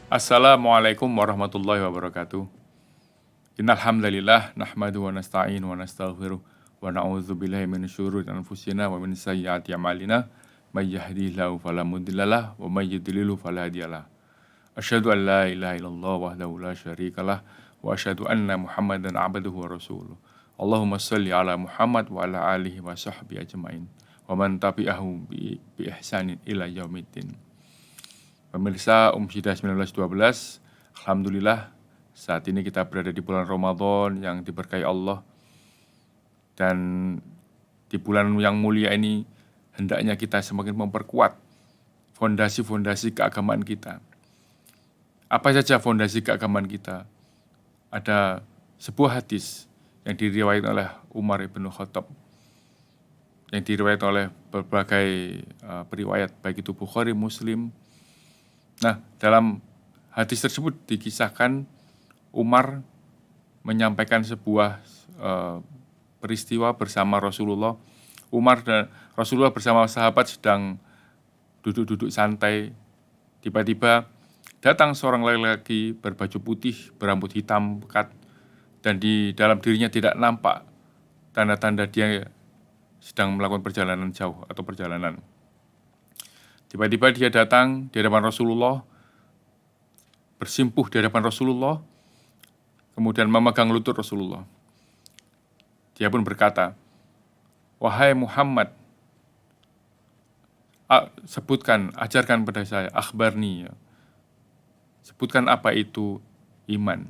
Assalamualaikum warahmatullahi wabarakatuh. Innal hamdalillah nahmaduhu wa nasta'inu wa nastaghfiruh wa na'udzu billahi min syururi anfusina wa min sayyiati a'malina may yahdihillahu fala mudhillalah wa may yudlilhu fala hadiyalah. Asyhadu an la ilaha illallah wahdahu la syarikalah wa asyhadu anna Muhammadan abduhu wa rasuluh. Allahumma shalli ala Muhammad wa ala alihi wa sahbihi ajmain wa man tabi'ahum bi ihsanin ila yaumiddin. Pemirsa Umsidah 1912, alhamdulillah saat ini kita berada di bulan Ramadan yang diberkahi Allah. Dan di bulan yang mulia ini hendaknya kita semakin memperkuat fondasi-fondasi keagamaan kita. Apa saja fondasi keagamaan kita? Ada sebuah hadis yang diriwayatkan oleh Umar ibn Khattab, yang diriwayatkan oleh berbagai periwayat, baik itu Bukhari, Muslim. Nah, dalam hadis tersebut dikisahkan Umar menyampaikan sebuah peristiwa bersama Rasulullah. Umar dan Rasulullah bersama sahabat sedang duduk-duduk santai. Tiba-tiba datang seorang laki-laki berbaju putih, berambut hitam pekat, dan di dalam dirinya tidak nampak tanda-tanda dia sedang melakukan perjalanan jauh atau perjalanan. Tiba-tiba dia datang di hadapan Rasulullah, bersimpuh di hadapan Rasulullah, kemudian memegang lutut Rasulullah. Dia pun berkata, "Wahai Muhammad, sebutkan, ajarkan pada saya, akhbarni, ya. Sebutkan apa itu iman."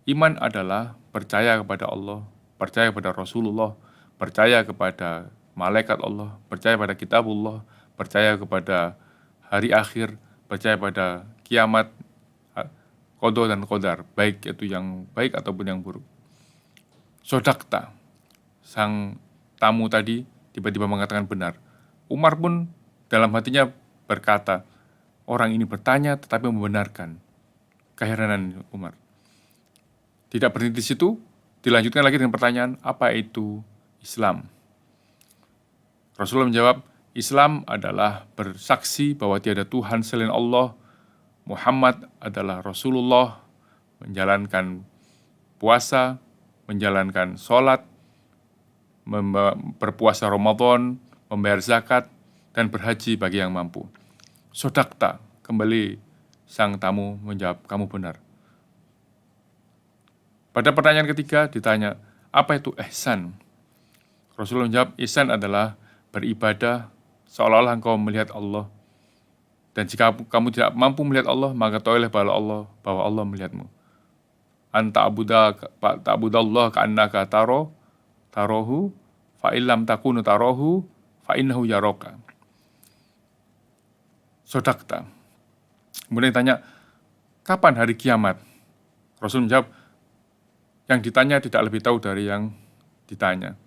Iman adalah percaya kepada Allah, percaya kepada Rasulullah, percaya kepada malaikat Allah, percaya pada kitabullah, percaya kepada hari akhir, percaya pada kiamat, qada dan qadar, baik itu yang baik ataupun yang buruk. Sodakta, sang tamu tadi tiba-tiba mengatakan benar. Umar pun dalam hatinya berkata, orang ini bertanya tetapi membenarkan. Keheranan Umar. Tidak berhenti di situ, dilanjutkan lagi dengan pertanyaan, apa itu Islam? Rasulullah menjawab, Islam adalah bersaksi bahwa tiada Tuhan selain Allah, Muhammad adalah Rasulullah, menjalankan puasa, menjalankan sholat, berpuasa Ramadan, membayar zakat, dan berhaji bagi yang mampu. Sodakta, kembali sang tamu menjawab, kamu benar. Pada pertanyaan ketiga ditanya, apa itu ihsan? Rasulullah menjawab, ihsan adalah beribadah seolah-olah engkau melihat Allah. Dan jika kamu tidak mampu melihat Allah, maka tahuilah bahwa Allah melihatmu. Anta ta'budallah ka'annaka tarohu, fa'illam takunu tarohu, fa'innahu yaroka. Sodakta. Kemudian ditanya, kapan hari kiamat? Rasul menjawab, yang ditanya tidak lebih tahu dari yang ditanya.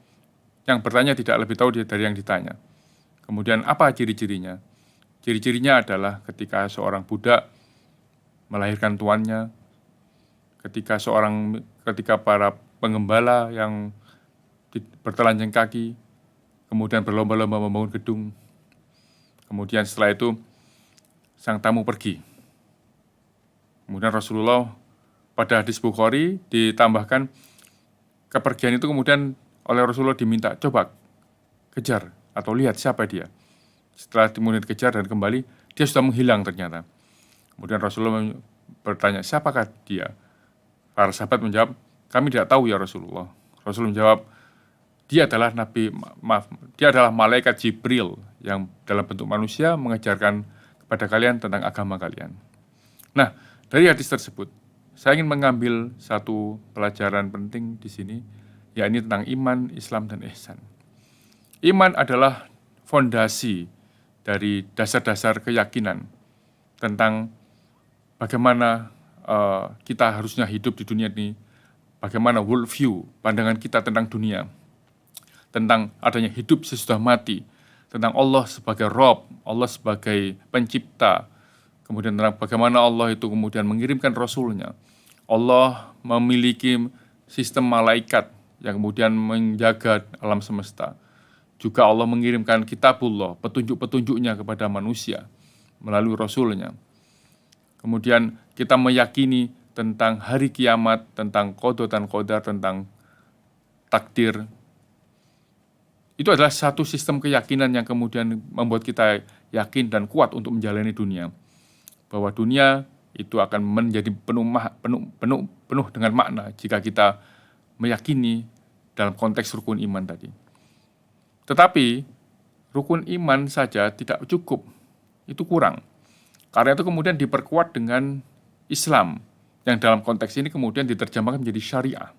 Yang bertanya tidak lebih tahu dari yang ditanya. Kemudian apa ciri-cirinya? Ciri-cirinya adalah ketika seorang budak melahirkan tuannya, ketika para pengembala yang bertelanjang kaki, kemudian berlomba-lomba membangun gedung. Kemudian setelah itu sang tamu pergi. Kemudian Rasulullah pada hadis Bukhari ditambahkan kepergian itu kemudian oleh Rasulullah diminta, coba kejar atau lihat siapa dia. Setelah kemudian dikejar dan kembali, dia sudah menghilang ternyata. Kemudian Rasulullah bertanya, siapakah dia? Para sahabat menjawab, kami tidak tahu ya Rasulullah. Rasulullah menjawab, dia adalah malaikat Jibril yang dalam bentuk manusia mengajarkan kepada kalian tentang agama kalian. Nah, dari hadis tersebut, saya ingin mengambil satu pelajaran penting di sini, yakni tentang iman, Islam, dan ihsan. Iman adalah fondasi dari dasar-dasar keyakinan tentang bagaimana kita harusnya hidup di dunia ini, bagaimana world view, pandangan kita tentang dunia, tentang adanya hidup sesudah mati, tentang Allah sebagai Rob, Allah sebagai pencipta, kemudian tentang bagaimana Allah itu kemudian mengirimkan Rasulnya. Allah memiliki sistem malaikat yang kemudian menjaga alam semesta. Juga Allah mengirimkan kitabullah, petunjuk-petunjuknya kepada manusia melalui Rasulnya. Kemudian kita meyakini tentang hari kiamat, tentang qada dan qadar, tentang takdir. Itu adalah satu sistem keyakinan yang kemudian membuat kita yakin dan kuat untuk menjalani dunia. Bahwa dunia itu akan menjadi penuh dengan makna jika kita meyakini dalam konteks rukun iman tadi. Tetapi rukun iman saja tidak cukup, itu kurang. Karena itu kemudian diperkuat dengan Islam, yang dalam konteks ini kemudian diterjemahkan menjadi syariah.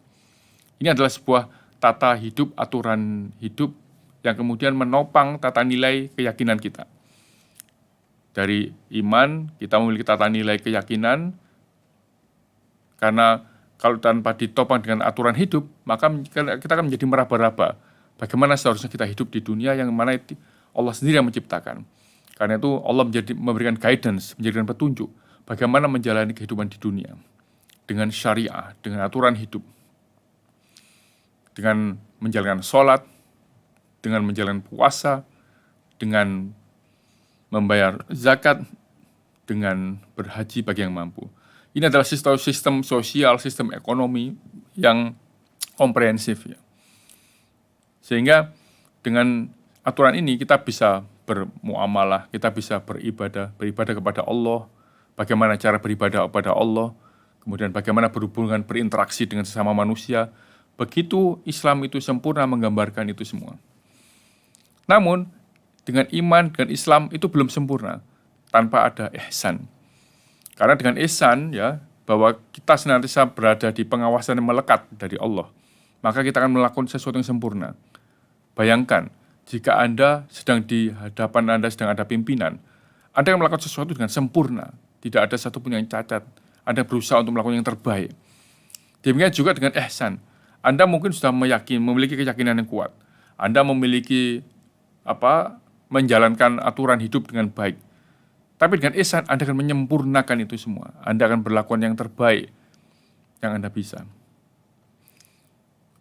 Ini adalah sebuah tata hidup, aturan hidup yang kemudian menopang tata nilai keyakinan kita. Dari iman, kita memiliki tata nilai keyakinan, karena kalau tanpa ditopang dengan aturan hidup, maka kita akan menjadi meraba-raba. Bagaimana seharusnya kita hidup di dunia yang mana Allah sendiri yang menciptakan. Karena itu Allah memberikan guidance, memberikan petunjuk bagaimana menjalani kehidupan di dunia dengan syariah, dengan aturan hidup, dengan menjalankan sholat, dengan menjalankan puasa, dengan membayar zakat, dengan berhaji bagi yang mampu. Ini adalah sistem sosial, sistem ekonomi yang komprehensif ya. Sehingga dengan aturan ini kita bisa bermuamalah, kita bisa beribadah kepada Allah, bagaimana cara beribadah kepada Allah, kemudian bagaimana berhubungan, berinteraksi dengan sesama manusia. Begitu Islam itu sempurna menggambarkan itu semua. Namun, dengan iman, dengan Islam itu belum sempurna tanpa ada ihsan. Karena dengan ihsan ya, bahwa kita senantiasa berada di pengawasan yang melekat dari Allah, maka kita akan melakukan sesuatu yang sempurna. Bayangkan, jika Anda sedang di hadapan Anda sedang ada pimpinan, Anda akan melakukan sesuatu dengan sempurna, tidak ada satupun yang cacat. Anda berusaha untuk melakukan yang terbaik. Demikian juga dengan ihsan. Anda mungkin sudah memiliki keyakinan yang kuat. Anda memiliki menjalankan aturan hidup dengan baik. Tapi dengan ihsan, Anda akan menyempurnakan itu semua. Anda akan berlakuan yang terbaik yang Anda bisa.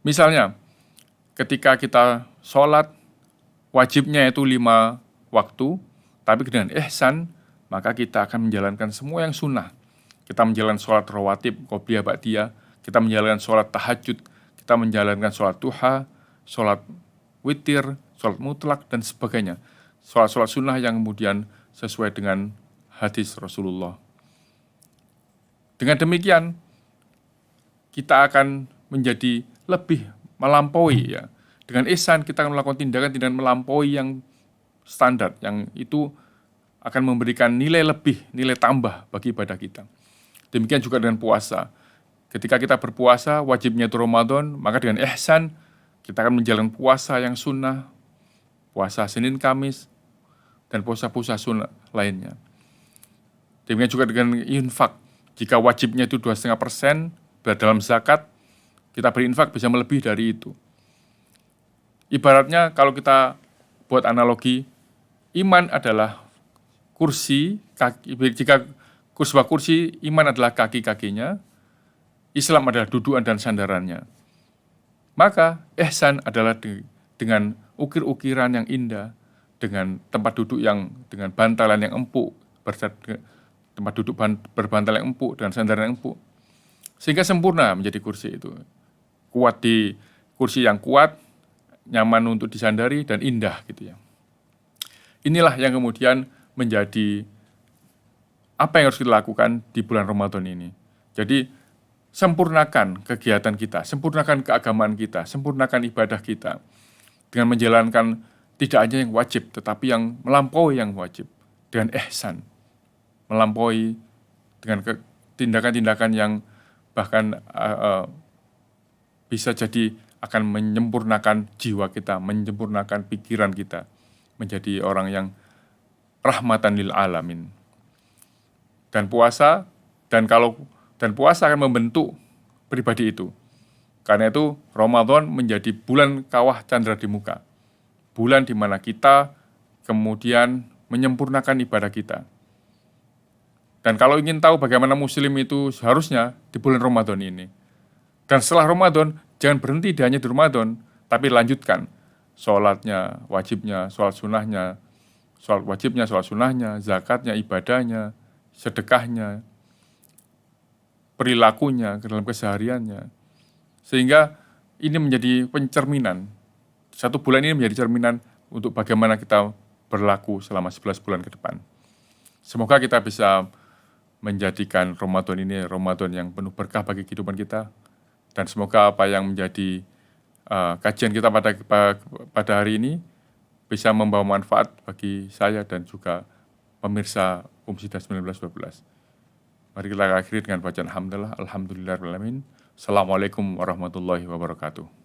Misalnya, ketika kita sholat, wajibnya itu 5 waktu, tapi dengan ihsan, maka kita akan menjalankan semua yang sunnah. Kita menjalankan sholat rawatib, qobliyah, ba'diyah, kita menjalankan sholat tahajud, kita menjalankan sholat duha, sholat witir, sholat mutlak, dan sebagainya. Sholat-sholat sunnah yang kemudian sesuai dengan hadis Rasulullah. Dengan demikian, kita akan menjadi lebih melampaui ya. Dengan ihsan kita akan melakukan tindakan-tindakan melampaui yang standar, yang itu akan memberikan nilai lebih, nilai tambah bagi ibadah kita. Demikian juga dengan puasa. Ketika kita berpuasa, wajibnya itu Ramadan, maka dengan ihsan kita akan menjalankan puasa yang sunnah, puasa Senin Kamis, dan puasa-puasa sunnah lainnya. Demikian juga dengan infak. Jika wajibnya itu 2,5% dalam zakat, kita berinfak bisa melebihi dari itu. Ibaratnya kalau kita buat analogi, iman adalah kursi, jika sebuah kursi, iman adalah kaki-kakinya, Islam adalah dudukan dan sandarannya. Maka ihsan adalah dengan ukir-ukiran yang indah, dengan tempat duduk yang dengan bantalan yang empuk, tempat duduk berbantal yang empuk dan sandaran yang empuk, sehingga sempurna menjadi kursi itu. Kuat di kursi yang kuat, nyaman untuk disandari, dan indah gitu ya. Inilah yang kemudian menjadi apa yang harus kita lakukan di bulan Ramadan ini. Jadi sempurnakan kegiatan kita, sempurnakan keagamaan kita, sempurnakan ibadah kita dengan menjalankan tidak hanya yang wajib, tetapi yang melampaui yang wajib dengan ihsan, melampaui dengan tindakan-tindakan yang bahkan bisa jadi akan menyempurnakan jiwa kita, menyempurnakan pikiran kita, menjadi orang yang rahmatan lil alamin. Dan puasa akan membentuk pribadi itu. Karena itu Ramadan menjadi bulan kawah candra di muka. Bulan di mana kita kemudian menyempurnakan ibadah kita. Dan kalau ingin tahu bagaimana muslim itu seharusnya di bulan Ramadan ini. Dan setelah Ramadan, jangan berhenti hanya di Ramadan, tapi lanjutkan sholatnya, wajibnya, sholat sunnahnya, sholat wajibnya, sholat sunnahnya, zakatnya, ibadahnya, sedekahnya, perilakunya, ke dalam kesehariannya. Sehingga ini menjadi pencerminan. 1 bulan ini menjadi cerminan untuk bagaimana kita berlaku selama 11 bulan ke depan. Semoga kita bisa menjadikan Ramadan ini Ramadan yang penuh berkah bagi kehidupan kita. Dan semoga apa yang menjadi kajian kita pada hari ini bisa membawa manfaat bagi saya dan juga pemirsa Umsidah 1912. Mari kita akhiri dengan bacaan hamdalah. Alhamdulillahirrahmanirrahim. Assalamualaikum warahmatullahi wabarakatuh.